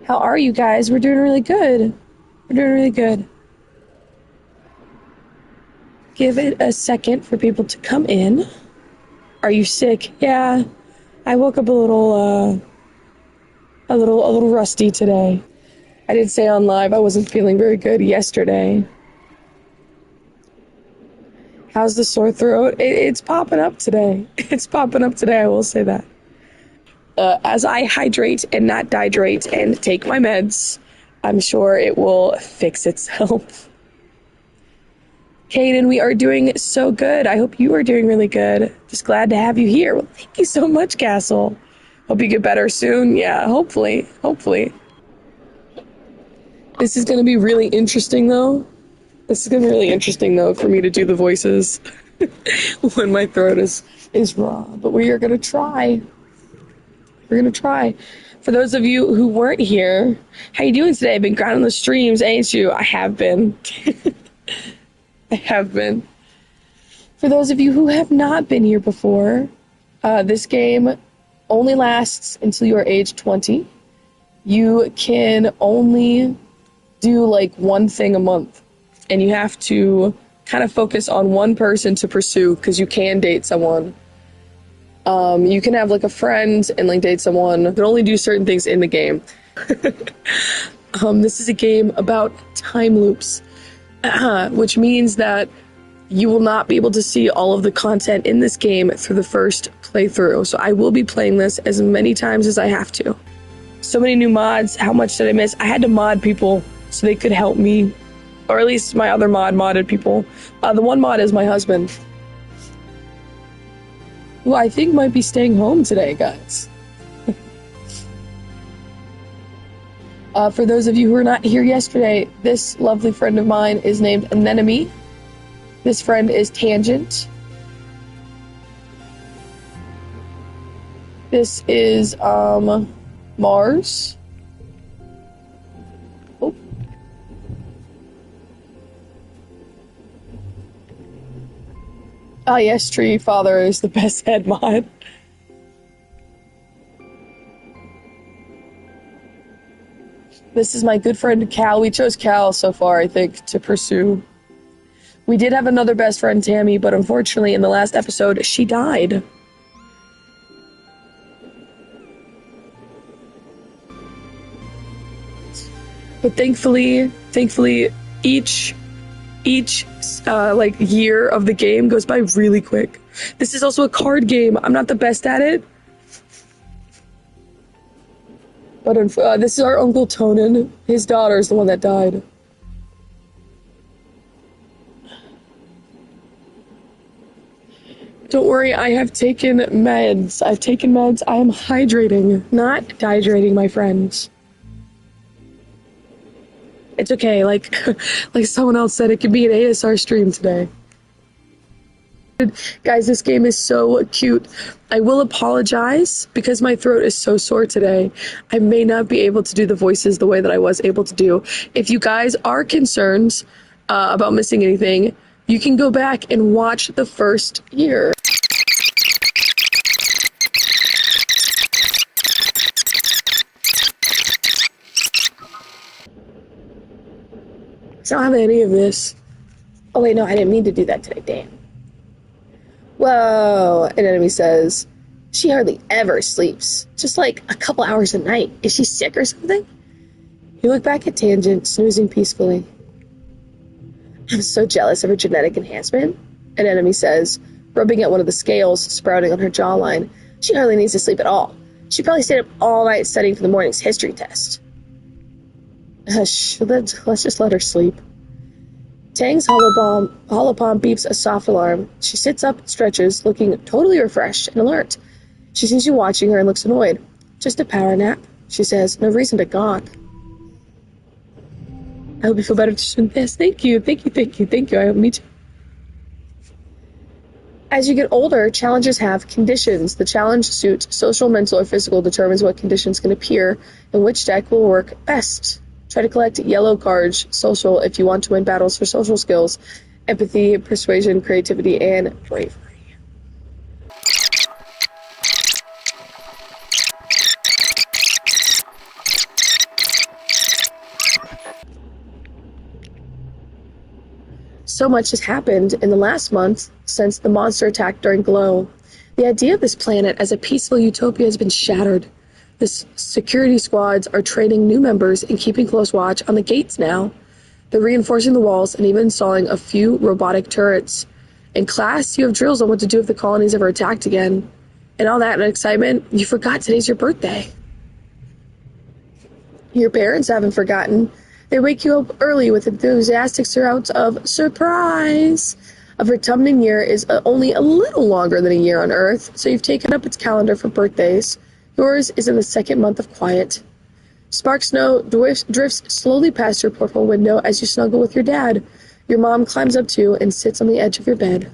How are you guys? We're doing really good. We're doing really good. Give it a second for people to come in. Are you sick? Yeah. I woke up a little rusty today. I did say on live I wasn't feeling very good yesterday. How's the sore throat? It's popping up today. It's popping up today, I will say that. As I hydrate and not dehydrate and take my meds, I'm sure it will fix itself. Kaden, we are doing so good. I hope you are doing really good. Just glad to have you here. Well, thank you so much, Castle. Hope you get better soon. Yeah, hopefully. This is going to be really interesting, though. For me to do the voices when my throat is raw. But we are going to try. We're going to try. For those of you who weren't here, how you doing today? Been grounding the streams, ain't you? I have been. I have been. For those of you who have not been here before, this game only lasts until you are age 20. You can only do like one thing a month, and you have to kind of focus on one person to pursue, because you can date someone. You can have like a friend and like date someone. You can only do certain things in the game. This is a game about time loops, which means that you will not be able to see all of the content in this game through the first playthrough. So I will be playing this as many times as I have to. So many new mods. How much did I miss? I had to mod people so they could help me, or at least my other mod modded people. The one mod is my husband, who I think might be staying home today, guys. For those of you who were not here yesterday, this lovely friend of mine is named Anemone. This friend is Tangent. This is Mars. Oh. Ah, yes, Tree Father is the best head mod. This is my good friend Cal. We chose Cal so far, I think, to pursue. We did have another best friend, Tammy, but unfortunately in the last episode, she died. But thankfully, each like year of the game goes by really quick. This is also a card game. I'm not the best at it. But this is our Uncle Tonin. His daughter is the one that died. Don't worry, I have taken meds. I am hydrating, not dehydrating, my friends. It's okay, like someone else said, it could be an ASR stream today. Guys, this game is so cute. I will apologize because my throat is so sore today. I may not be able to do the voices the way that I was able to do. If you guys are concerned about missing anything, you can go back and watch the first year. I don't have any of this. Oh wait, no, I didn't mean to do that today, damn. Whoa, an enemy says, she hardly ever sleeps, just like a couple hours a night. Is she sick or something? You look back at Tangent, snoozing peacefully. I'm so jealous of her genetic enhancement, an enemy says, rubbing at one of the scales sprouting on her jawline. She hardly needs to sleep at all. She probably stayed up all night studying for the morning's history test. Hush, let's just let her sleep. Tang's holopalm beeps a soft alarm. She sits up and stretches, looking totally refreshed and alert. She sees you watching her and looks annoyed. Just a power nap, she says. No reason to gawk. I hope you feel better soon. Yes, thank you. I hope me too. As you get older, challenges have conditions. The challenge suits social, mental, or physical determines what conditions can appear and which deck will work best. Try to collect yellow cards, social, if you want to win battles for social skills, empathy, persuasion, creativity, and bravery. So much has happened in the last month since the monster attack during Glow. The idea of this planet as a peaceful utopia has been shattered. The security squads are training new members and keeping close watch on the gates now. They're reinforcing the walls and even installing a few robotic turrets. In class, you have drills on what to do if the colony's ever attacked again. And all that and excitement, you forgot today's your birthday. Your parents haven't forgotten. They wake you up early with enthusiastic shouts of surprise. A Vertumna year is only a little longer than a year on Earth, so you've taken up its calendar for birthdays. Yours is in the second month of quiet. Spark snow drifts slowly past your porthole window as you snuggle with your dad. Your mom climbs up to you and sits on the edge of your bed.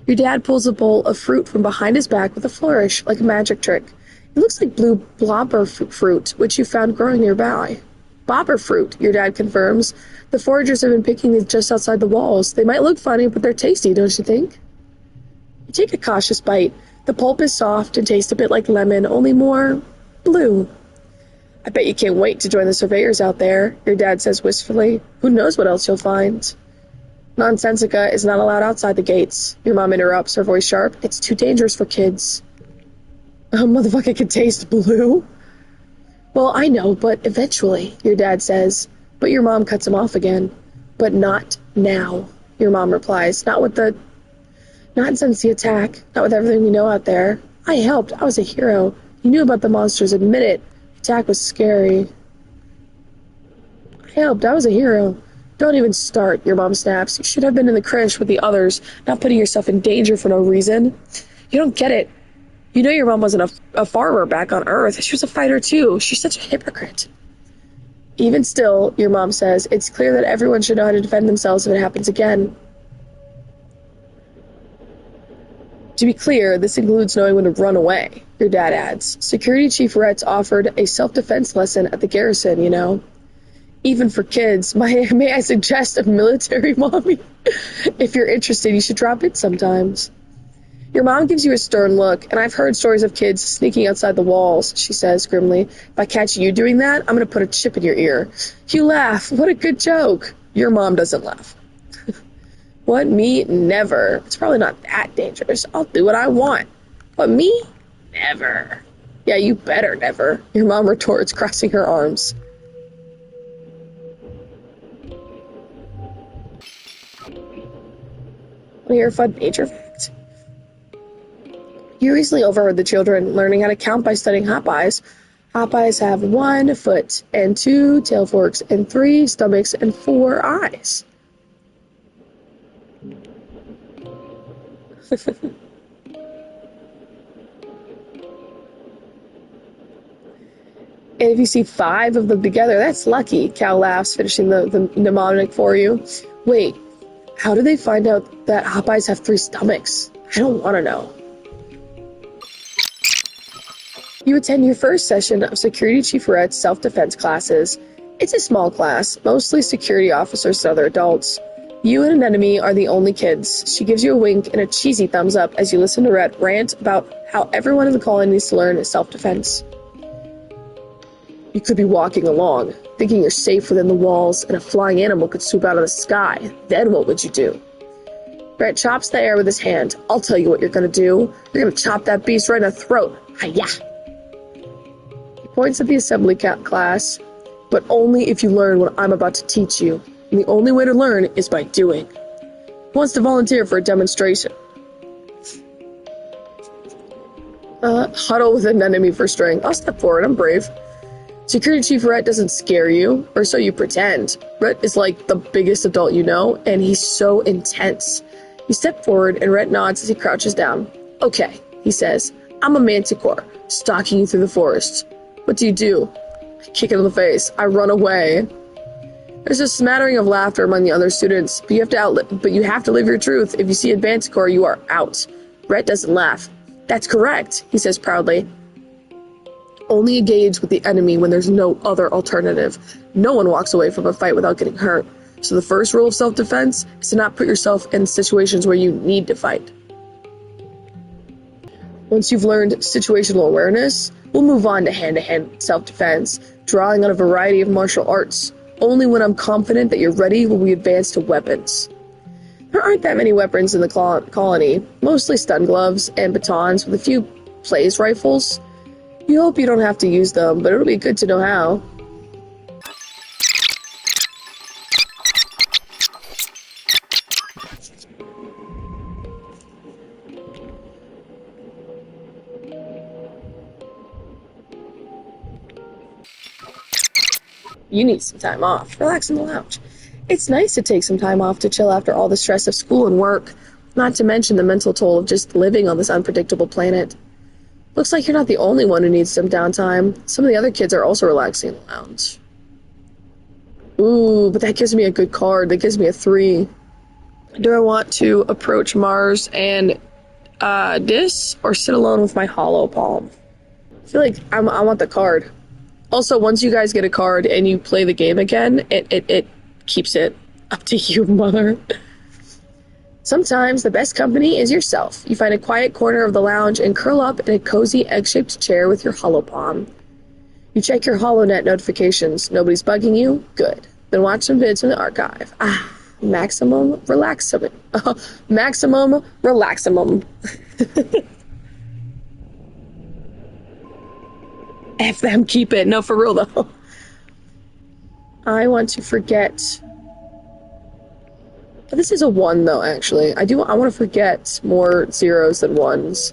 Your dad pulls a bowl of fruit from behind his back with a flourish, like a magic trick. It looks like blue blobber fruit, which you found growing nearby. Bobber fruit, your dad confirms. The foragers have been picking these just outside the walls. They might look funny, but they're tasty, don't you think? You take a cautious bite. The pulp is soft and tastes a bit like lemon, only more blue. I bet you can't wait to join the surveyors out there, your dad says wistfully. Who knows what else you'll find? Nonsensica is not allowed outside the gates. Your mom interrupts, her voice sharp. It's too dangerous for kids. Oh, motherfucker can taste blue? Well, I know, but eventually, your dad says. But your mom cuts him off again. But not now, your mom replies. Not since the attack. Not with everything we know out there. I helped. I was a hero. You knew about the monsters. Admit it. The attack was scary. I helped. I was a hero. Don't even start, your mom snaps. You should have been in the crash with the others, not putting yourself in danger for no reason. You don't get it. You know your mom wasn't a farmer back on Earth. She was a fighter too. She's such a hypocrite. Even still, your mom says, it's clear that everyone should know how to defend themselves if it happens again. To be clear, this includes knowing when to run away, your dad adds. Security Chief Retz offered a self-defense lesson at the garrison, you know. Even for kids, may I suggest a military mommy? If you're interested, you should drop it sometimes. Your mom gives you a stern look, and I've heard stories of kids sneaking outside the walls, she says grimly. If I catch you doing that, I'm going to put a chip in your ear. You laugh. What a good joke. Your mom doesn't laugh. What, me? Never. It's probably not that dangerous. I'll do what I want. But me? Never. Yeah, you better never, your mom retorts, crossing her arms. Want to hear a fun nature fact? You recently overheard the children learning how to count by studying hop-eyes. Hop-eyes have 1 foot and 2 tail forks and 3 stomachs and 4 eyes. And if you see 5 of them together, that's lucky, Cal laughs, finishing the mnemonic for you. Wait, how do they find out that hop-eyes have 3 stomachs? I don't want to know. You attend your first session of Security Chief Red's self-defense classes. It's a small class, mostly security officers and other adults. You and an enemy are the only kids. She gives you a wink and a cheesy thumbs up as you listen to Rhett rant about how everyone in the colony needs to learn self-defense. You could be walking along, thinking you're safe within the walls, and a flying animal could swoop out of the sky. Then what would you do? Rhett chops the air with his hand. I'll tell you what you're going to do. You're going to chop that beast right in the throat. Hi-ya! He points at the assembly class, but only if you learn what I'm about to teach you. And the only way to learn is by doing. Who wants to volunteer for a demonstration? Huddle with an enemy for strength. I'll step forward, I'm brave. Security Chief Rhett doesn't scare you, or so you pretend. Rhett is like the biggest adult you know, and he's so intense. You step forward, and Rhett nods as he crouches down. Okay, he says, I'm a manticore, stalking you through the forest. What do? I kick it in the face. I run away. There's a smattering of laughter among the other students, but you have to live your truth. If you see a manticore, you are out. Rhett doesn't laugh. That's correct, he says proudly. Only engage with the enemy when there's no other alternative. No one walks away from a fight without getting hurt. So the first rule of self-defense is to not put yourself in situations where you need to fight. Once you've learned situational awareness, we'll move on to hand-to-hand self-defense, drawing on a variety of martial arts. Only when I'm confident that you're ready will we advance to weapons. There aren't that many weapons in the colony, mostly stun gloves and batons with a few blaze rifles. You hope you don't have to use them, but it'll be good to know how. You need some time off. Relax in the lounge. It's nice to take some time off to chill after all the stress of school and work, not to mention the mental toll of just living on this unpredictable planet. Looks like you're not the only one who needs some downtime. Some of the other kids are also relaxing in the lounge. Ooh, but that gives me a good card. That gives me a 3. Do I want to approach Mars and Dis, or sit alone with my hollow palm? I feel like I want the card. Also, once you guys get a card and you play the game again, it keeps it up to you, mother. Sometimes the best company is yourself. You find a quiet corner of the lounge and curl up in a cozy egg-shaped chair with your hollow palm. You check your HoloNet notifications. Nobody's bugging you? Good. Then watch some vids from the archive. Maximum relaxamum. Maximum relaxamum. F them, keep it. No, for real though. I want to forget. But this is a 1 though, actually. I want to forget more zeros than 1s.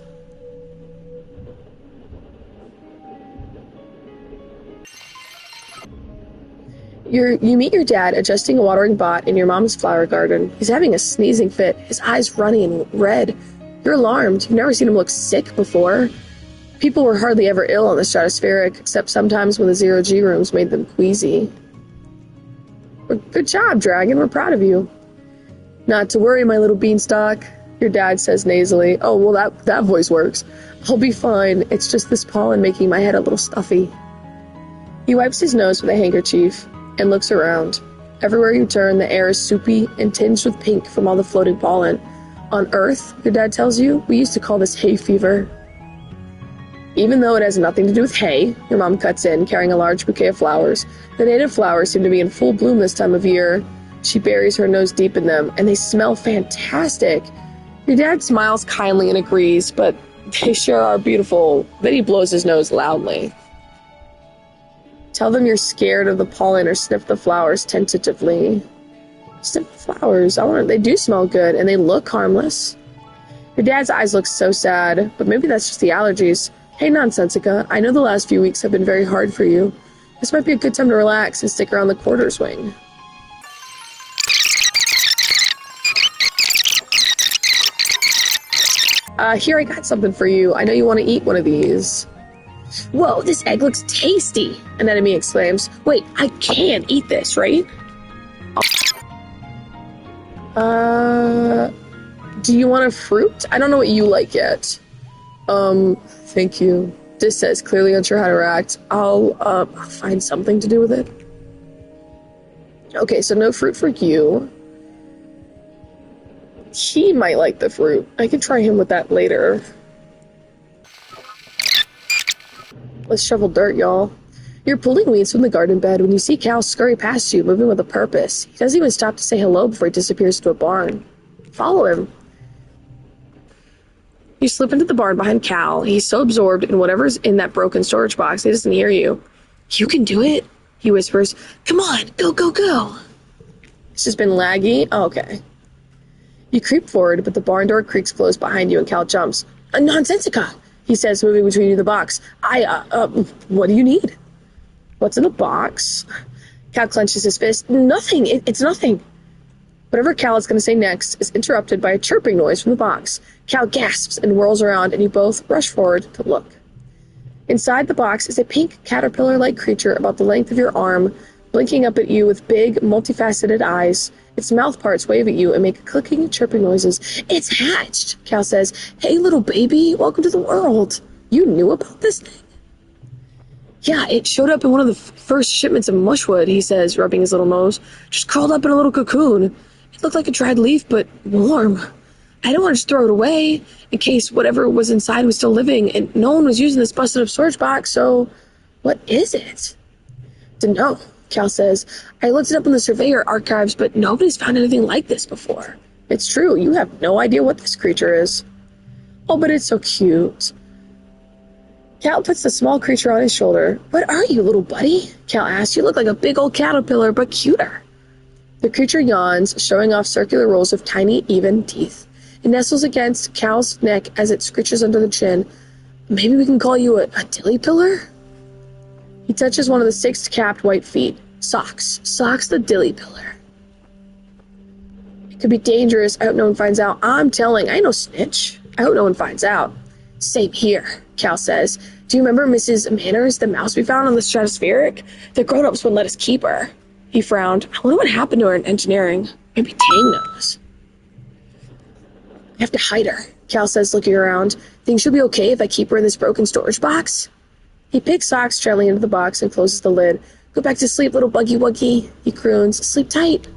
You meet your dad adjusting a watering pot in your mom's flower garden. He's having a sneezing fit, his eyes running and red. You're alarmed. You've never seen him look sick before. People were hardly ever ill on the stratospheric, except sometimes when the zero-G rooms made them queasy. Good job, Dragon. We're proud of you. Not to worry, my little beanstalk, your dad says nasally. Oh, well, that voice works. I'll be fine. It's just this pollen making my head a little stuffy. He wipes his nose with a handkerchief and looks around. Everywhere you turn, the air is soupy and tinged with pink from all the floating pollen. On Earth, your dad tells you, we used to call this hay fever. Even though it has nothing to do with hay, your mom cuts in, carrying a large bouquet of flowers. The native flowers seem to be in full bloom this time of year. She buries her nose deep in them, and they smell fantastic. Your dad smiles kindly and agrees, but they sure are beautiful. Then he blows his nose loudly. Tell them you're scared of the pollen or sniff the flowers tentatively. Sniff the flowers. They do smell good, and they look harmless. Your dad's eyes look so sad, but maybe that's just the allergies. Hey, Nonsensica, I know the last few weeks have been very hard for you. This might be a good time to relax and stick around the quarters wing. Here, I got something for you. I know you want to eat one of these. Whoa, this egg looks tasty, an enemy exclaims. Wait, I can eat this, right? Do you want a fruit? I don't know what you like yet. Thank you. This says, clearly unsure how to react. I'll find something to do with it. Okay, so no fruit for you. He might like the fruit. I can try him with that later. Let's shovel dirt, y'all. You're pulling weeds from the garden bed when you see Cal scurry past you, moving with a purpose. He doesn't even stop to say hello before he disappears into a barn. Follow him. You slip into the barn behind Cal. He's so absorbed in whatever's in that broken storage box, he doesn't hear you. You can do it, he whispers. Come on, go, go, go. This has been laggy. Oh, okay. You creep forward, but the barn door creaks closed behind you and Cal jumps. A Nonsensica, he says, moving between you and the box. What do you need? What's in the box? Cal clenches his fist. Nothing. It's nothing. Whatever Cal is going to say next is interrupted by a chirping noise from the box. Cal gasps and whirls around, and you both rush forward to look. Inside the box is a pink caterpillar-like creature about the length of your arm, blinking up at you with big, multifaceted eyes. Its mouth parts wave at you and make clicking and chirping noises. It's hatched, Cal says. Hey, little baby, welcome to the world. You knew about this thing? Yeah, it showed up in one of the first shipments of mushwood, he says, rubbing his little nose. Just curled up in a little cocoon. It looked like a dried leaf, but warm. I didn't want to just throw it away in case whatever was inside was still living, and no one was using this busted-up storage box, so what is it? Dunno, Cal says. I looked it up in the surveyor archives, but nobody's found anything like this before. It's true, you have no idea what this creature is. Oh, but it's so cute. Cal puts the small creature on his shoulder. What are you, little buddy? Cal asks. You look like a big old caterpillar, but cuter. The creature yawns, showing off circular rows of tiny, even teeth. It nestles against Cal's neck as it scritches under the chin. Maybe we can call you a dilly pillar? He touches one of the 6 capped white feet. Socks the dilly pillar. It could be dangerous. I hope no one finds out. I'm telling. I ain't no snitch. I hope no one finds out. Same here, Cal says. Do you remember Mrs. Manners, the mouse we found on the stratospheric? The grown-ups wouldn't let us keep her. He frowned. I wonder what happened to her in engineering. Maybe Tang knows. I have to hide her, Cal says, looking around. Think she'll be okay if I keep her in this broken storage box? He picks Socks gently into the box and closes the lid. Go back to sleep, little buggy wuggy. He croons. Sleep tight.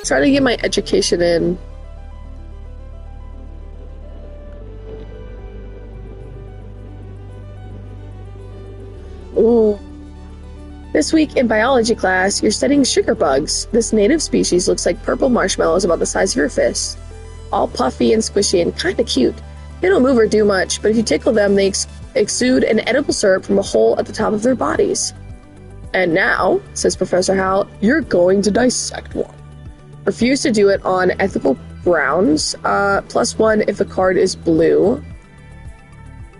Trying to get my education in. Ooh. This week in biology class, you're studying sugar bugs. This native species looks like purple marshmallows about the size of your fist. All puffy and squishy and kinda cute. They don't move or do much, but if you tickle them, they exude an edible syrup from a hole at the top of their bodies. And now, says Professor Howell, you're going to dissect one. Refuse to do it on ethical grounds. +1 if the card is blue.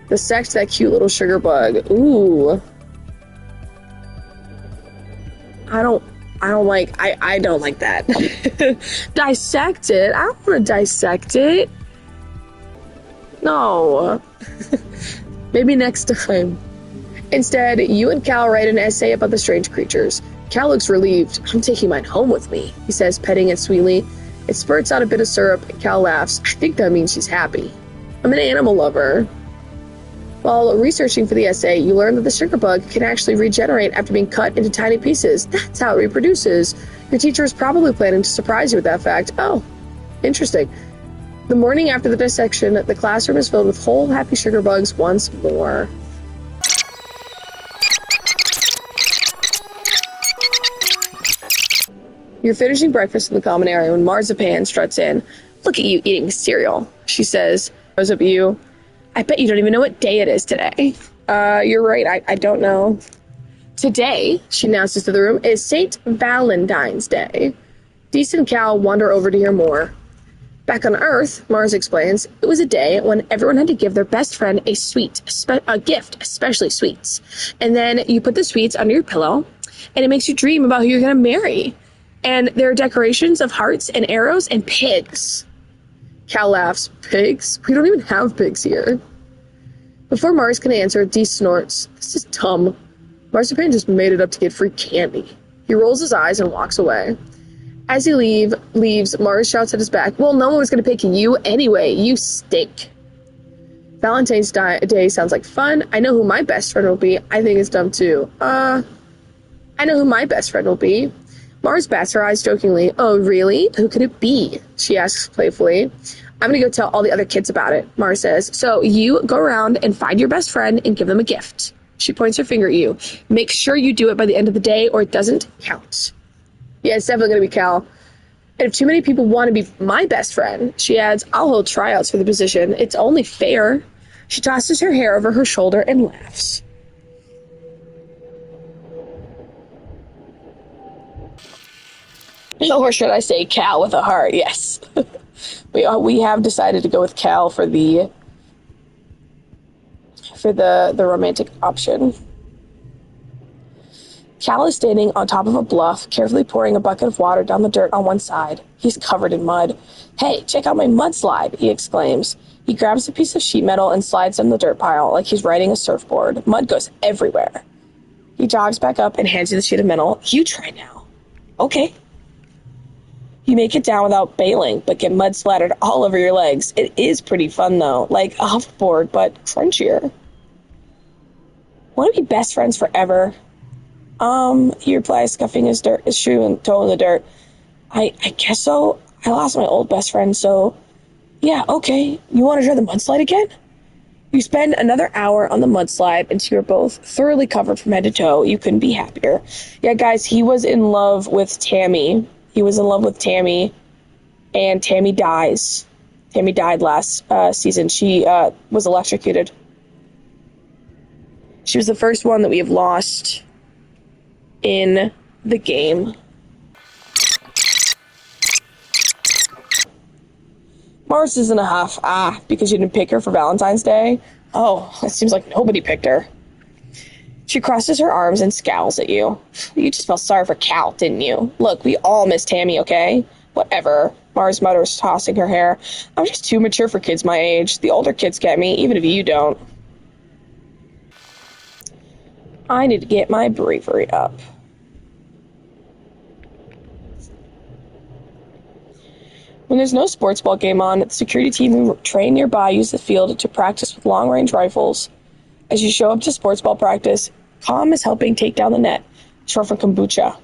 Dissect that cute little sugar bug. Ooh. I don't like that. Dissect it? I don't want to dissect it. No. Maybe next time. Instead, you and Cal write an essay about the strange creatures. Cal looks relieved. I'm taking mine home with me, he says, petting it sweetly. It spurts out a bit of syrup, and Cal laughs. I think that means she's happy. I'm an animal lover. While researching for the essay, you learn that the sugar bug can actually regenerate after being cut into tiny pieces. That's how it reproduces. Your teacher is probably planning to surprise you with that fact. Oh, interesting. The morning after the dissection, the classroom is filled with whole, happy sugar bugs once more. You're finishing breakfast in the common area when Marzipan struts in. Look at you eating cereal, she says. Goes up at you. I bet you don't even know what day it is today. You're right, I don't know. Today, she announces to the room, is St. Valentine's Day. Dees and Cal wander over to hear more. Back on Earth, Mars explains, it was a day when everyone had to give their best friend a gift, especially sweets. And then you put the sweets under your pillow, and it makes you dream about who you're going to marry. And there are decorations of hearts and arrows and pigs. Cal laughs. Pigs? We don't even have pigs here. Before Mars can answer, Dee snorts. This is dumb. Marzipan just made it up to get free candy. He rolls his eyes and walks away. As he leaves, Mars shouts at his back, well, no one was going to pick you anyway. You stink. Valentine's Day sounds like fun. I know who my best friend will be. I think it's dumb too. I know who my best friend will be. Mars bats her eyes jokingly. Oh, really? Who could it be? She asks playfully. I'm going to go tell all the other kids about it, Mars says. So you go around and find your best friend and give them a gift. She points her finger at you. Make sure you do it by the end of the day or it doesn't count. Yeah, it's definitely going to be Cal. And if too many people want to be my best friend, she adds, I'll hold tryouts for the position. It's only fair. She tosses her hair over her shoulder and laughs. Or should I say Cal with a heart? Yes. we have decided to go with Cal for the romantic option. Cal is standing on top of a bluff, carefully pouring a bucket of water down the dirt on one side. He's covered in mud. Hey, check out my mudslide, he exclaims. He grabs a piece of sheet metal and slides down the dirt pile like he's riding a surfboard. Mud goes everywhere. He jogs back up and hands you the sheet of metal. You try now. Okay. You make it down without bailing, but get mud splattered all over your legs. It is pretty fun, though. Like a hoverboard, but crunchier. Want to be best friends forever? He replies, scuffing his shoe and toe in the dirt. I guess so. I lost my old best friend, so... Yeah, okay. You want to try the mudslide again? You spend another hour on the mudslide until you're both thoroughly covered from head to toe. You couldn't be happier. Yeah, guys, he was in love with Tammy. And Tammy dies. Tammy died last season. She was electrocuted. She was the first one that we have lost in the game. Mars is in a huff. Because you didn't pick her for Valentine's Day? Oh, it seems like nobody picked her. She crosses her arms and scowls at you. You just felt sorry for Cal, didn't you? Look, we all miss Tammy, okay? Whatever. Mars mutters, tossing her hair. I'm just too mature for kids my age. The older kids get me, even if you don't. I need to get my bravery up. When there's no sports ball game on, the security team who train nearby use the field to practice with long-range rifles. As you show up to sports ball practice, Calm is helping take down the net, short for kombucha.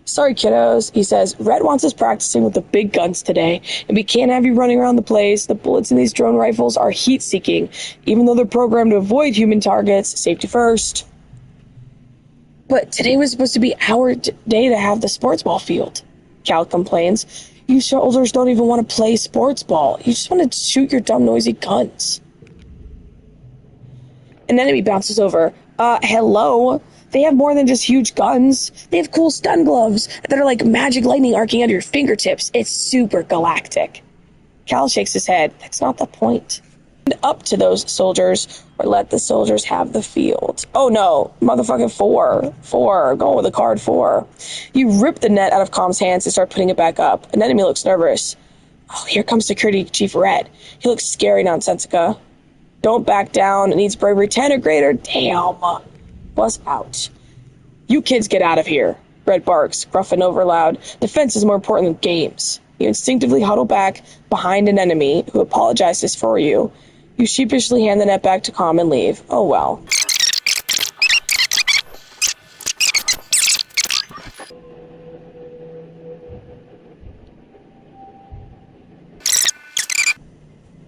Sorry, kiddos, he says. Red wants us practicing with the big guns today, and we can't have you running around the place. The bullets in these drone rifles are heat-seeking, even though they're programmed to avoid human targets. Safety first. But today was supposed to be our day to have the sports ball field, Cal complains. You soldiers don't even want to play sports ball. You just want to shoot your dumb, noisy guns. An enemy bounces over. Hello? They have more than just huge guns. They have cool stun gloves that are like magic lightning arcing under your fingertips. It's super galactic. Cal shakes his head. That's not the point. Up to those soldiers, or let the soldiers have the field. Oh no, motherfucking four, going with the card 4. You rip the net out of Calm's hands and start putting it back up. An enemy looks nervous. Oh, here comes Security Chief Red. He looks scary, Nonsensica. Don't back down. It needs bravery 10 or greater. Damn. Buzz out. You kids get out of here. Red barks, gruff and overloud. Defense is more important than games. You instinctively huddle back behind an enemy who apologizes for you. You sheepishly hand the net back to Calm and leave. Oh well.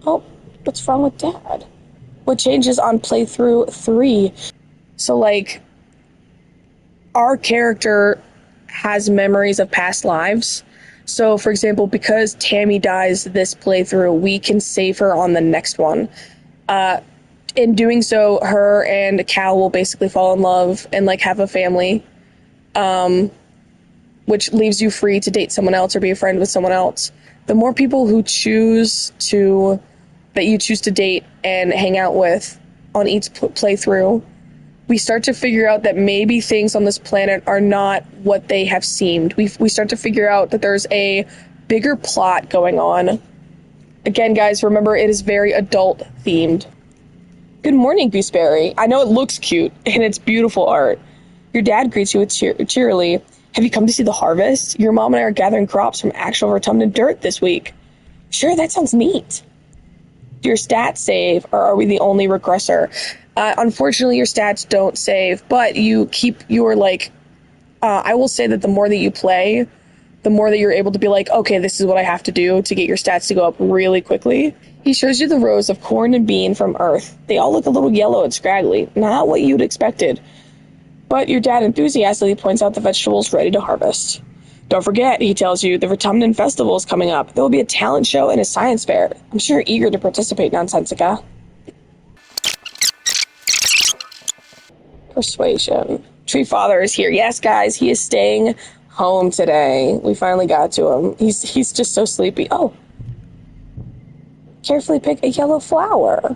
Oh, what's wrong with Dad? What changes on playthrough 3? So, like, our character has memories of past lives. So, for example, because Tammy dies this playthrough, we can save her on the next one. In doing so, her and Cal will basically fall in love and, like, have a family, which leaves you free to date someone else or be a friend with someone else. The more people who that you choose to date and hang out with on each playthrough, we start to figure out that maybe things on this planet are not what they have seemed. We start to figure out that there's a bigger plot going on. Again, guys, remember, it is very adult-themed. Good morning, Gooseberry. I know it looks cute, and it's beautiful art. Your dad greets you with cheerily. Have you come to see the harvest? Your mom and I are gathering crops from actual Vertumna dirt this week. Sure, that sounds neat. Do your stats save, or are we the only regressor? Unfortunately, your stats don't save, but you keep your, like, I will say that the more that you play, the more that you're able to be like, okay, this is what I have to do to get your stats to go up really quickly. He shows you the rows of corn and bean from Earth. They all look a little yellow and scraggly, not what you'd expected. But your dad enthusiastically points out the vegetables ready to harvest. Don't forget, he tells you, the Vertumnan Festival is coming up. There will be a talent show and a science fair. I'm sure you're eager to participate, Nonsensica. Persuasion. Tree Father is here. Yes, guys, he is staying home today. We finally got to him. He's just so sleepy. Oh. Carefully pick a yellow flower.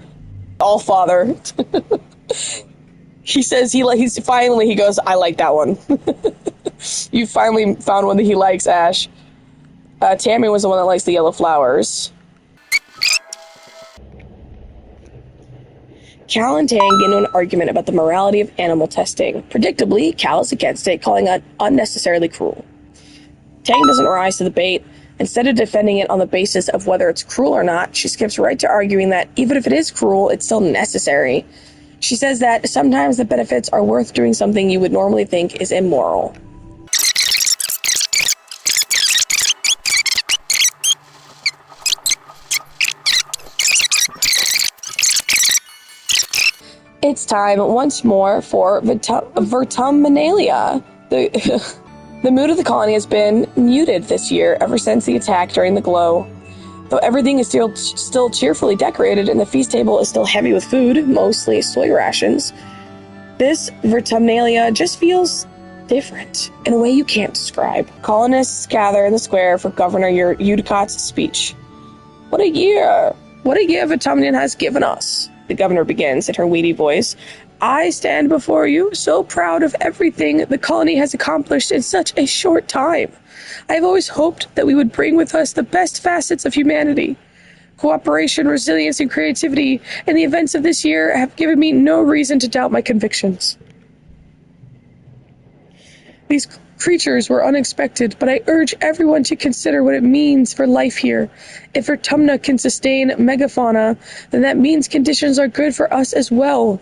All Father. He says he goes, I like that one. You finally found one that he likes, Ash. Tammy was the one that likes the yellow flowers. Cal and Tang get into an argument about the morality of animal testing. Predictably, Cal is against it, calling it unnecessarily cruel. Tang doesn't rise to the bait. Instead of defending it on the basis of whether it's cruel or not, she skips right to arguing that even if it is cruel, it's still necessary. She says that sometimes the benefits are worth doing something you would normally think is immoral. It's time once more for Vertumnalia. The, the mood of the colony has been muted this year ever since the attack during the glow. Though everything is still cheerfully decorated and the feast table is still heavy with food, mostly soy rations, this Vertumnalia just feels different in a way you can't describe. Colonists gather in the square for Governor Udicott's speech. What a year! What a year Vertumnian has given us, the governor begins in her weedy voice. I stand before you so proud of everything the colony has accomplished in such a short time. I have always hoped that we would bring with us the best facets of humanity. Cooperation, resilience, and creativity, and the events of this year have given me no reason to doubt my convictions. These creatures were unexpected, but I urge everyone to consider what it means for life here. If Vertumna can sustain megafauna, then that means conditions are good for us as well.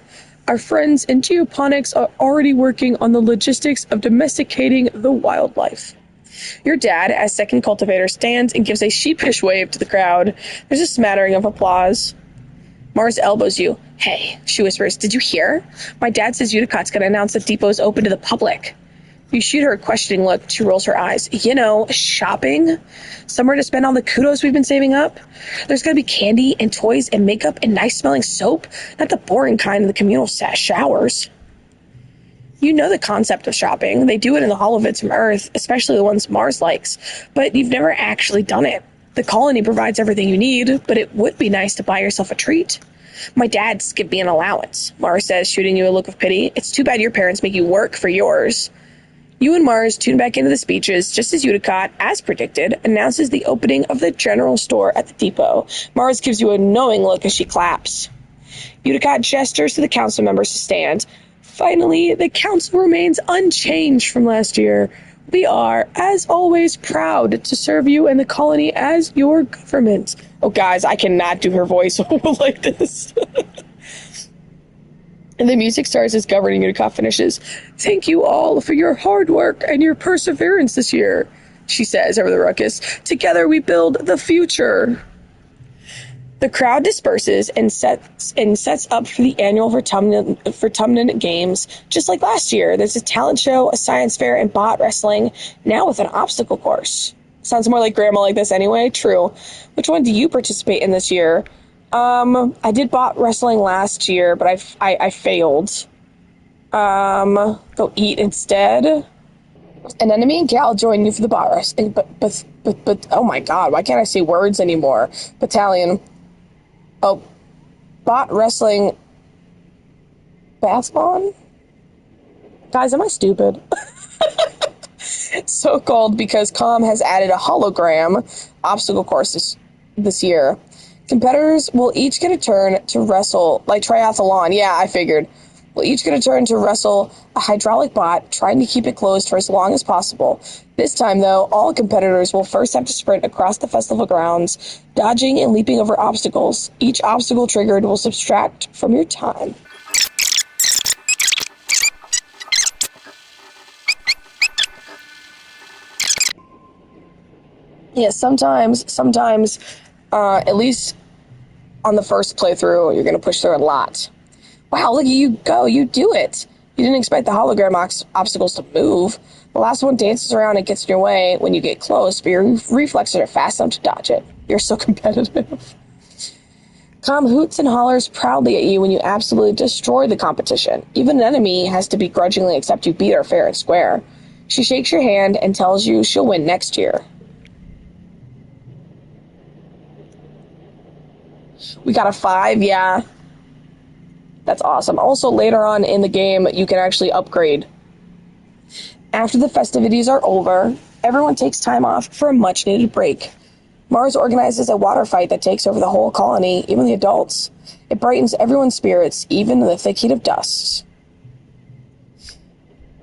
Our friends in geoponics are already working on the logistics of domesticating the wildlife. Your dad, as second cultivator, stands and gives a sheepish wave to the crowd. There's a smattering of applause. Mars elbows you. Hey, she whispers, did you hear? My dad says Udicott's going to announce that depot's open to the public. You shoot her a questioning look. She rolls her eyes. You know, shopping? Somewhere to spend all the kudos we've been saving up? There's going to be candy and toys and makeup and nice-smelling soap, not the boring kind of the communal showers. You know the concept of shopping. They do it in the holovits from Earth, especially the ones Mars likes, but you've never actually done it. The colony provides everything you need, but it would be nice to buy yourself a treat. My dad's give me an allowance, Mars says, shooting you a look of pity. It's too bad your parents make you work for yours. You and Mars tune back into the speeches just as Udicott, as predicted, announces the opening of the general store at the depot. Mars gives you a knowing look as she claps. Udicott gestures to the council members to stand. Finally, the council remains unchanged from last year. We are, as always, proud to serve you and the colony as your government. Oh, guys, I cannot do her voice like this. And the music starts as Governor Udicott finishes. Thank you all for your hard work and your perseverance this year, she says over the ruckus. Together we build the future. The crowd disperses and sets up for the annual Vertumnan Games. Just like last year, there's a talent show, a science fair, and bot wrestling, now with an obstacle course. Sounds more like grandma like this anyway. True. Which one do you participate in this year? I did bot wrestling last year, but I failed. Go eat instead. An enemy and gal join you for the bot wrestling, but, oh my god, why can't I say words anymore? Battalion. Oh, bot wrestling. Bathbon? Guys, am I stupid? It's so called because Com has added a hologram obstacle course this year. Competitors will each get a turn to wrestle, like triathlon. Yeah, I figured. We'll each get a turn to wrestle a hydraulic bot, trying to keep it closed for as long as possible. This time, though, all competitors will first have to sprint across the festival grounds, dodging and leaping over obstacles. Each obstacle triggered will subtract from your time. Yeah, sometimes, at least on the first playthrough, you're going to push through a lot. Wow, look at you go. You do it. You didn't expect the hologram obstacles to move. The last one dances around and gets in your way when you get close, but your reflexes are fast enough to dodge it. You're so competitive. Com hoots and hollers proudly at you when you absolutely destroy the competition. Even an enemy has to begrudgingly accept you beat her fair and square. She shakes your hand and tells you she'll win next year. We got a 5, yeah. That's awesome. Also, later on in the game, you can actually upgrade. After the festivities are over, everyone takes time off for a much-needed break. Mars organizes a water fight that takes over the whole colony, even the adults. It brightens everyone's spirits, even in the thick heat of dust.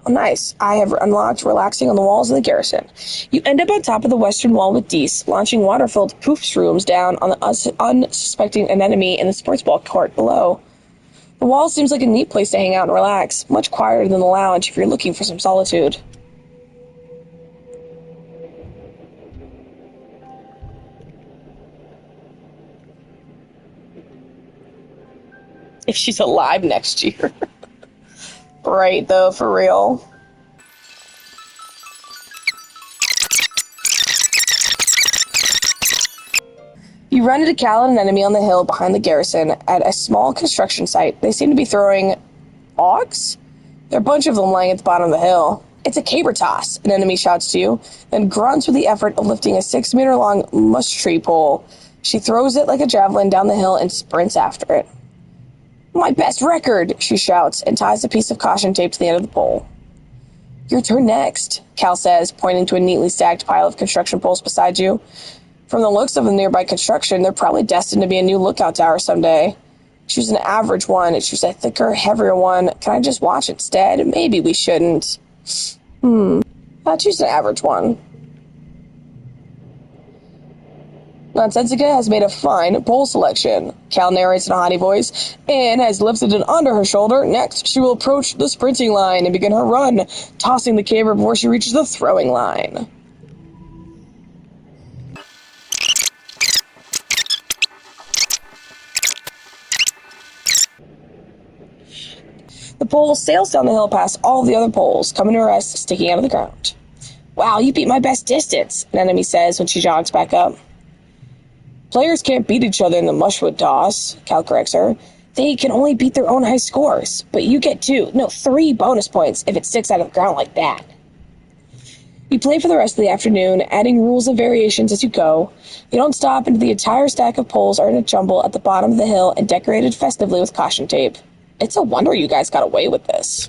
Oh, nice. I have unlocked relaxing on the walls of the garrison. You end up on top of the western wall with Dees, launching water-filled poof shrooms down on the unsuspecting enemy in the sports ball court below. The wall seems like a neat place to hang out and relax, much quieter than the lounge if you're looking for some solitude. If she's alive next year. Right, though, for real. You run into Cal and an enemy on the hill behind the garrison at a small construction site. They seem to be throwing augs? There are a bunch of them lying at the bottom of the hill. It's a caber toss, an enemy shouts to you, then grunts with the effort of lifting a 6-meter-long mush tree pole. She throws it like a javelin down the hill and sprints after it. My best record, she shouts, and ties a piece of caution tape to the end of the pole. Your turn next, Cal says, pointing to a neatly stacked pile of construction poles beside you. From the looks of the nearby construction, they're probably destined to be a new lookout tower someday. Choose an average one. Choose a thicker, heavier one. Can I just watch instead? Maybe we shouldn't. I'll choose an average one. Nonsensica has made a fine pole selection, Cal narrates in a haughty voice, and has lifted it under her shoulder. Next, she will approach the sprinting line and begin her run, tossing the caber before she reaches the throwing line. The pole sails down the hill past all of the other poles, coming to a rest, sticking out of the ground. Wow, you beat my best distance, an enemy says when she jogs back up. Players can't beat each other in the mushwood toss, Cal corrects her. They can only beat their own high scores, but you get 3 bonus points if it sticks out of the ground like that. You play for the rest of the afternoon, adding rules and variations as you go. You don't stop until the entire stack of poles are in a jumble at the bottom of the hill and decorated festively with caution tape. It's a wonder you guys got away with this.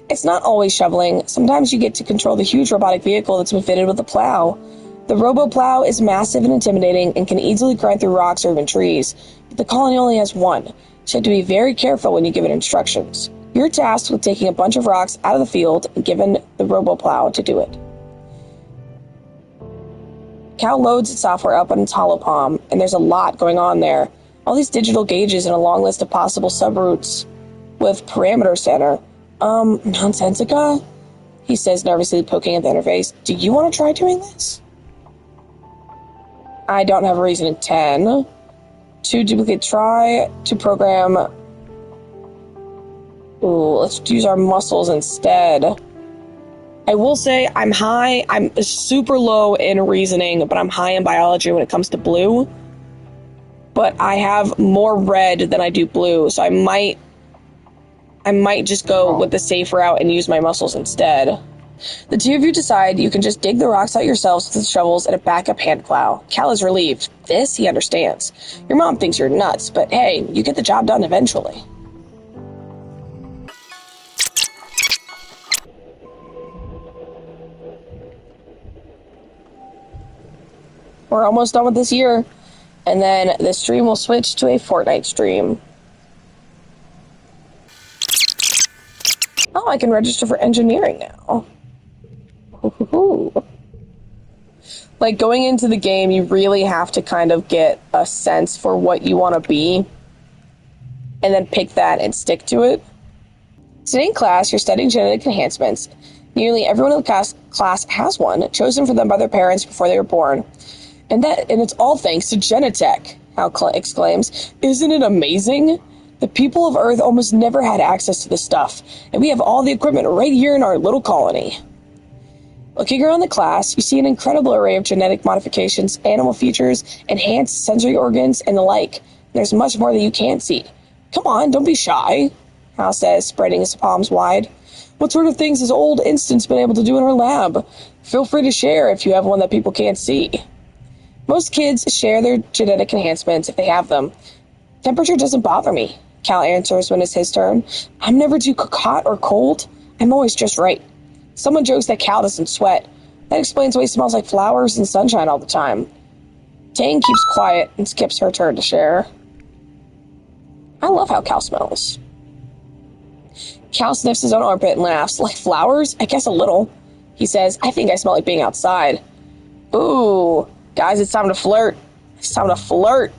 It's not always shoveling. Sometimes you get to control the huge robotic vehicle that's been fitted with a plow. The robo-plow is massive and intimidating and can easily grind through rocks or even trees, but the colony only has one, so you have to be very careful when you give it instructions. You're tasked with taking a bunch of rocks out of the field and given the robo-plow to do it. Cal loads its software up on its holopalm, and there's a lot going on there. All these digital gauges and a long list of possible subroutes with parameter center. Nonsensica? He says, nervously poking at the interface. Do you want to try doing this? I don't have a reason in 10. To duplicate, try to program. Ooh, let's use our muscles instead. I will say I'm super low in reasoning, but I'm high in biology when it comes to blue. But I have more red than I do blue, so I might just go with the safe route and use my muscles instead. The two of you decide you can just dig the rocks out yourselves with the shovels and a backup hand plow. Cal is relieved. This he understands. Your mom thinks you're nuts, but hey, you get the job done eventually. We're almost done with this year, and then the stream will switch to a Fortnite stream. Oh, I can register for engineering now. Ooh. Like, going into the game, you really have to kind of get a sense for what you want to be, and then pick that and stick to it. Today in class, you're studying genetic enhancements. Nearly everyone in the class has one, chosen for them by their parents before they were born. And it's all thanks to Genetech, Hal exclaims. Isn't it amazing? The people of Earth almost never had access to this stuff, and we have all the equipment right here in our little colony. Looking around the class, you see an incredible array of genetic modifications, animal features, enhanced sensory organs, and the like. There's much more that you can't see. Come on, don't be shy, Hal says, spreading his palms wide. What sort of things has old Instance been able to do in her lab? Feel free to share if you have one that people can't see. Most kids share their genetic enhancements if they have them. Temperature doesn't bother me, Cal answers when it's his turn. I'm never too hot or cold. I'm always just right. Someone jokes that Cal doesn't sweat. That explains why he smells like flowers and sunshine all the time. Tang keeps quiet and skips her turn to share. I love how Cal smells. Cal sniffs his own armpit and laughs. Like flowers? I guess a little. He says, I think I smell like being outside. Ooh, guys, it's time to flirt. It's time to flirt.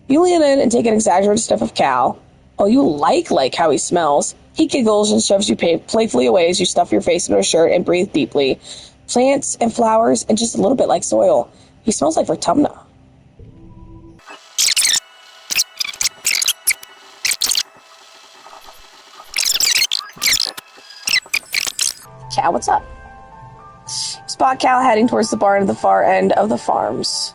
You lean in and take an exaggerated sniff of Cal. Oh, you like how he smells. He giggles and shoves you playfully away as you stuff your face into a shirt and breathe deeply. Plants and flowers and just a little bit like soil. He smells like Vertumna. Cal, what's up? Spot Cal heading towards the barn at the far end of the farms.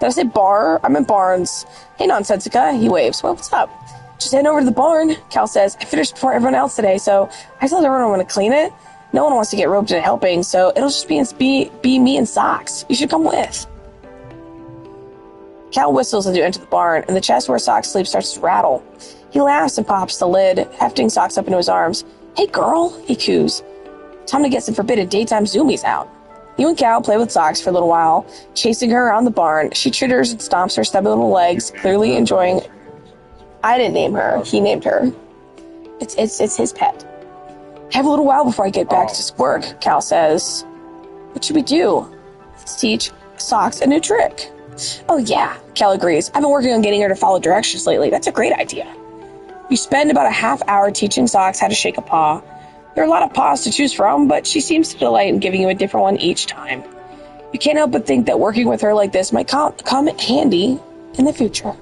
Did I say bar? I meant barns. Hey, Nonsensica. He waves. Well, what's up? Just heading over to the barn, Cal says. I finished before everyone else today, so I told everyone I'm going to clean it. No one wants to get roped into helping, so it'll just be me and Socks. You should come with. Cal whistles as you enter the barn, and the chest where Socks sleeps starts to rattle. He laughs and pops the lid, hefting Socks up into his arms. Hey, girl, he coos. Time to get some forbidden daytime zoomies out. You and Cal play with Socks for a little while, chasing her around the barn. She chitters and stomps her stubby little legs, clearly enjoying... I didn't name her. He named her. It's his pet. I have a little while before I get back to work, Cal says. What should we do? Let's teach Socks a new trick. Oh yeah, Cal agrees. I've been working on getting her to follow directions lately. That's a great idea. You spend about a half hour teaching Socks how to shake a paw. There are a lot of paws to choose from, but she seems to delight in giving you a different one each time. You can't help but think that working with her like this might come handy in the future.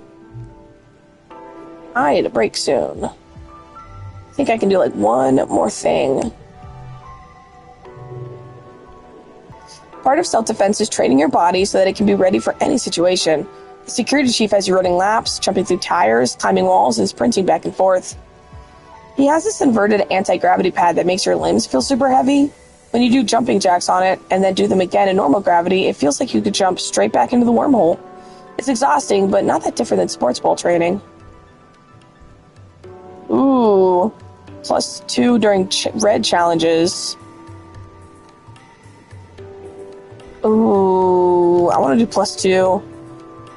I need a break soon. I think I can do one more thing. Part of self-defense is training your body so that it can be ready for any situation. The security chief has you running laps, jumping through tires, climbing walls, and sprinting back and forth. He has this inverted anti-gravity pad that makes your limbs feel super heavy. When you do jumping jacks on it and then do them again in normal gravity, it feels like you could jump straight back into the wormhole. It's exhausting, but not that different than sports ball training. Ooh, +2 during red challenges. Ooh, I want to do +2.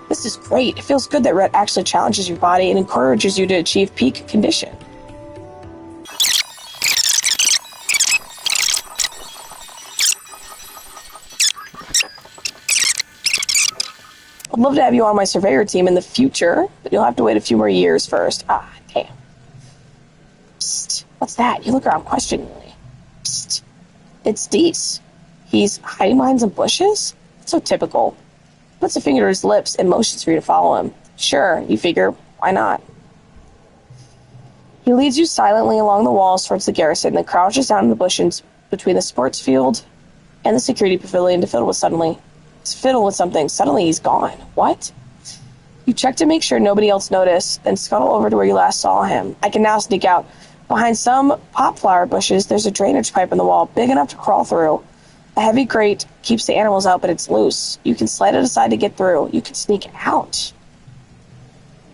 This is great. It feels good that red actually challenges your body and encourages you to achieve peak condition. I'd love to have you on my surveyor team in the future, but you'll have to wait a few more years first. Ah, damn. Psst, what's that? You look around questioningly. Psst, it's Dees. He's hiding behind some bushes? So typical. Puts a finger to his lips and motions for you to follow him. Sure, you figure, why not? He leads you silently along the walls towards the garrison, then crouches down in the bushes between the sports field and the security pavilion to fiddle with something. Suddenly he's gone. What? You check to make sure nobody else noticed, then scuttle over to where you last saw him. I can now sneak out. Behind some popflower bushes, there's a drainage pipe in the wall, big enough to crawl through. A heavy grate keeps the animals out, but it's loose. You can slide it aside to get through. You can sneak out.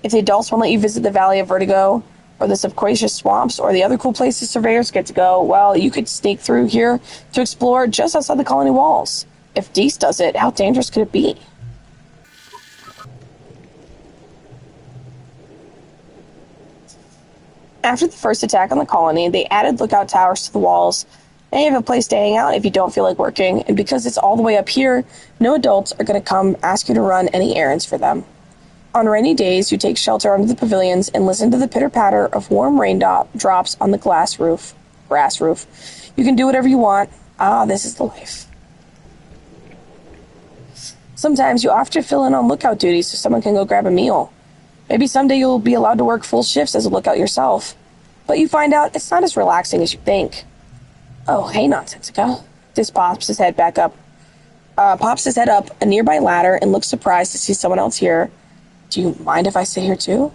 If the adults won't let you visit the Valley of Vertigo, or the subquacious swamps, or the other cool places surveyors get to go, well, you could sneak through here to explore just outside the colony walls. If Dees does it, how dangerous could it be? After the first attack on the colony, they added lookout towers to the walls. They have a place to hang out if you don't feel like working, and because it's all the way up here, no adults are going to come ask you to run any errands for them. On rainy days, you take shelter under the pavilions and listen to the pitter-patter of warm raindrops on the grass roof. You can do whatever you want. Ah, this is the life. Sometimes you have to fill in on lookout duties so someone can go grab a meal. Maybe someday you'll be allowed to work full shifts as a lookout yourself. But you find out it's not as relaxing as you think. Oh, hey, Nonsensica. This pops his head up a nearby ladder and looks surprised to see someone else here. Do you mind if I stay here too?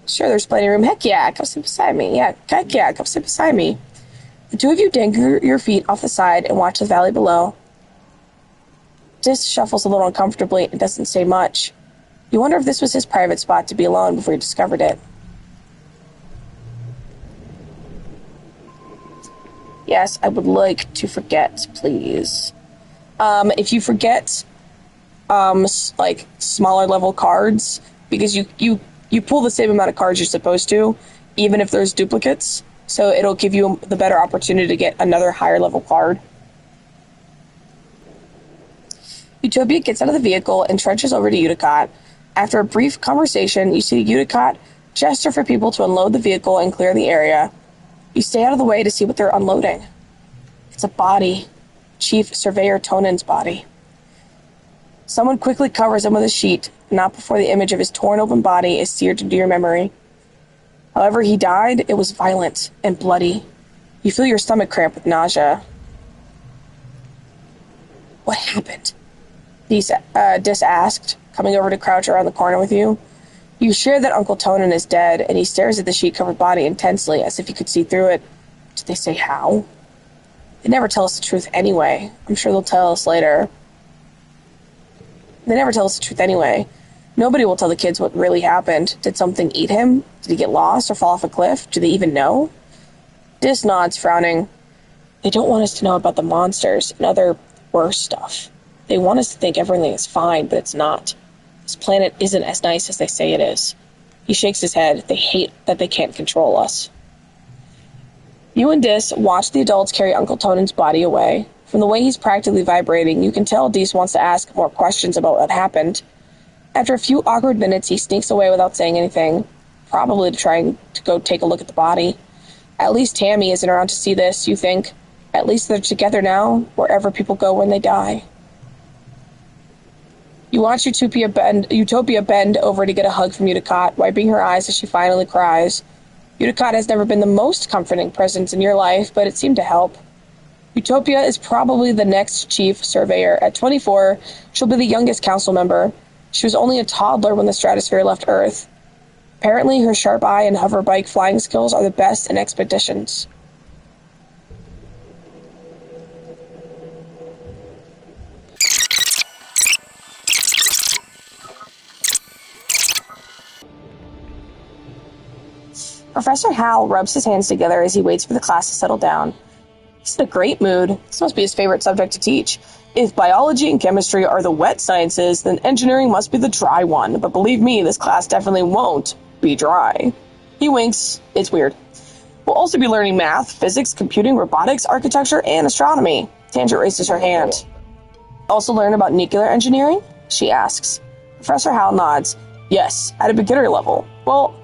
Sure, there's plenty of room. Heck yeah, come sit beside me. Come sit beside me. The two of you dangle your feet off the side and watch the valley below. Dis shuffles a little uncomfortably and doesn't say much. You wonder if this was his private spot to be alone before he discovered it. Yes, I would like to forget, please. If you forget, like, smaller level cards, because you pull the same amount of cards you're supposed to, even if there's duplicates, so it'll give you the better opportunity to get another higher level card. Utopia gets out of the vehicle and trudges over to Uticott. After a brief conversation, you see Uticott gesture for people to unload the vehicle and clear the area. You stay out of the way to see what they're unloading. It's a body. Chief Surveyor Tonan's body. Someone quickly covers him with a sheet, not before the image of his torn open body is seared into your memory. However he died, it was violent and bloody. You feel your stomach cramp with nausea. What happened? Dis asked, coming over to crouch around the corner with you. You share that Uncle Tonan is dead, and he stares at the sheet-covered body intensely, as if he could see through it. Did they say how? They never tell us the truth anyway. I'm sure they'll tell us later. They never tell us the truth anyway. Nobody will tell the kids what really happened. Did something eat him? Did he get lost or fall off a cliff? Do they even know? Dis nods, frowning. They don't want us to know about the monsters and other worse stuff. They want us to think everything is fine, but it's not. This planet isn't as nice as they say it is. He shakes his head. They hate that they can't control us. You and Dis watch the adults carry Uncle Tonan's body away. From the way he's practically vibrating, you can tell Dis wants to ask more questions about what happened. After a few awkward minutes, he sneaks away without saying anything, probably trying to go take a look at the body. At least Tammy isn't around to see this, you think. At least they're together now, wherever people go when they die. You watch Utopia bend over to get a hug from Uticott, wiping her eyes as she finally cries. Uticott has never been the most comforting presence in your life, but it seemed to help. Utopia is probably the next chief surveyor. At 24, she'll be the youngest council member. She was only a toddler when the stratosphere left Earth. Apparently, her sharp eye and hover bike flying skills are the best in expeditions. Professor Hal rubs his hands together as he waits for the class to settle down. He's in a great mood. This must be his favorite subject to teach. If biology and chemistry are the wet sciences, then engineering must be the dry one. But believe me, this class definitely won't be dry. He winks. It's weird. We'll also be learning math, physics, computing, robotics, architecture, and astronomy. Tangent raises her hand. Also learn about nuclear engineering? She asks. Professor Hal nods. Yes, at a beginner level. Well,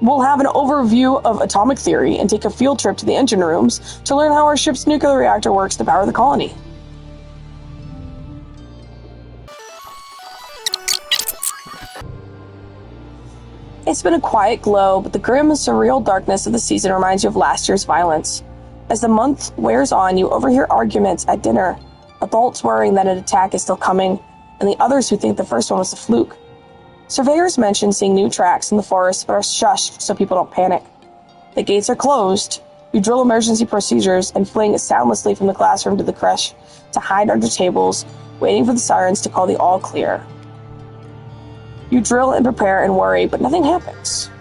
we'll have an overview of atomic theory and take a field trip to the engine rooms to learn how our ship's nuclear reactor works to power the colony. It's been a quiet glow, but the grim and surreal darkness of the season reminds you of last year's violence. As the month wears on, you overhear arguments at dinner, adults worrying that an attack is still coming, and the others who think the first one was a fluke. Surveyors mention seeing new tracks in the forest, but are shushed so people don't panic. The gates are closed. You drill emergency procedures and fling soundlessly from the classroom to the creche to hide under tables, waiting for the sirens to call the all clear. You drill and prepare and worry, but nothing happens.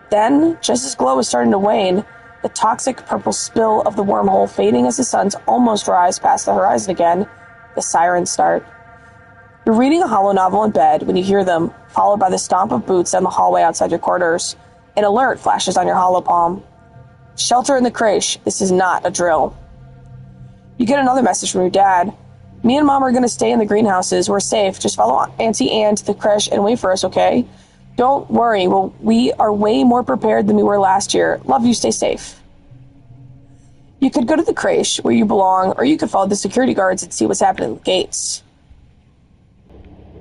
Then, just as glow is starting to wane, the toxic purple spill of the wormhole fading as the suns almost rise past the horizon again, the sirens start. You're reading a holo novel in bed when you hear them, followed by the stomp of boots down the hallway outside your quarters. An alert flashes on your holo palm. Shelter in the creche. This is not a drill. You get another message from your dad. Me and Mom are going to stay in the greenhouses. We're safe. Just follow Auntie Anne to the creche and wait for us, okay? Don't worry. We are way more prepared than we were last year. Love you. Stay safe. You could go to the creche where you belong, or you could follow the security guards and see what's happening at the gates.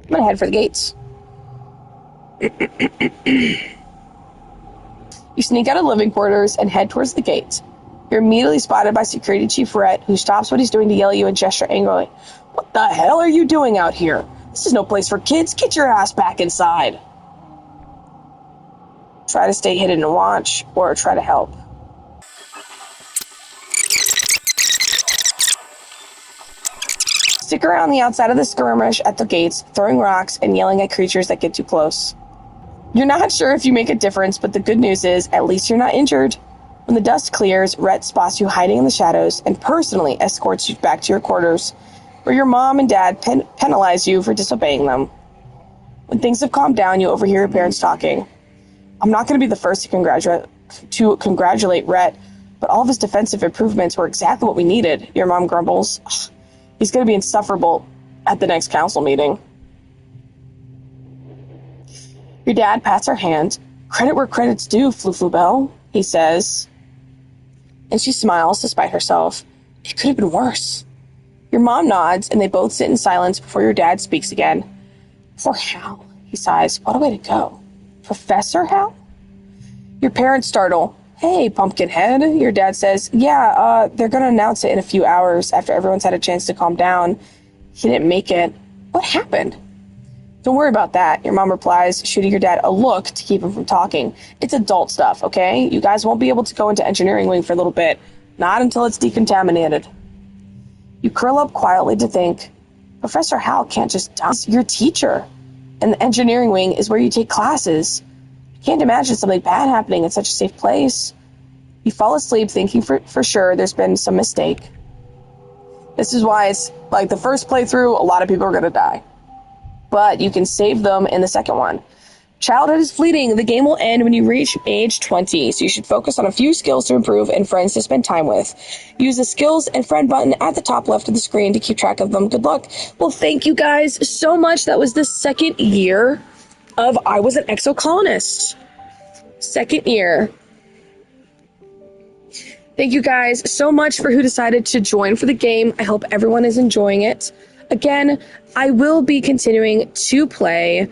I'm going to head for the gates. You sneak out of living quarters and head towards the gates. You're immediately spotted by Security Chief Rhett, who stops what he's doing to yell at you and gesture angrily. What the hell are you doing out here? This is no place for kids. Get your ass back inside. Try to stay hidden and watch, or try to help. Stick around the outside of the skirmish at the gates, throwing rocks and yelling at creatures that get too close. You're not sure if you make a difference, but the good news is, at least you're not injured. When the dust clears, Rhett spots you hiding in the shadows and personally escorts you back to your quarters, where your mom and dad penalize you for disobeying them. When things have calmed down, you overhear your parents talking. I'm not going to be the first to congratulate Rhett, but all of his defensive improvements were exactly what we needed, your mom grumbles. Ugh, he's going to be insufferable at the next council meeting. Your dad pats her hand. Credit where credit's due, Flu-Flu-Belle, he says. And she smiles despite herself. It could have been worse. Your mom nods, and they both sit in silence before your dad speaks again. Poor Hal, he sighs. What a way to go. Professor Hal? Your parents startle. Hey, Pumpkinhead, your dad says. Yeah, they're going to announce it in a few hours after everyone's had a chance to calm down. He didn't make it. What happened? Don't worry about that, your mom replies, shooting your dad a look to keep him from talking. It's adult stuff, okay? You guys won't be able to go into engineering wing for a little bit. Not until it's decontaminated. You curl up quietly to think, Professor Hal can't just die. He's your teacher. And the engineering wing is where you take classes. You can't imagine something bad happening in such a safe place. You fall asleep thinking for sure there's been some mistake. This is why it's like the first playthrough, a lot of people are going to die. But you can save them in the second one. Childhood is fleeting. The game will end when you reach age 20, so you should focus on a few skills to improve and friends to spend time with. Use the skills and friend button at the top left of the screen to keep track of them. Good luck. Well, thank you guys so much. That was the second year of I Was an Exocolonist. Second year. Thank you guys so much for who decided to join for the game. I hope everyone is enjoying it. Again, I will be continuing to play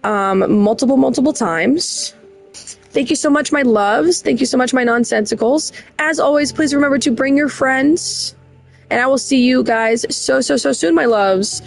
multiple times. Thank you so much, my loves. Thank you so much, my nonsensicals. As always, please remember to bring your friends. And I will see you guys so soon, my loves.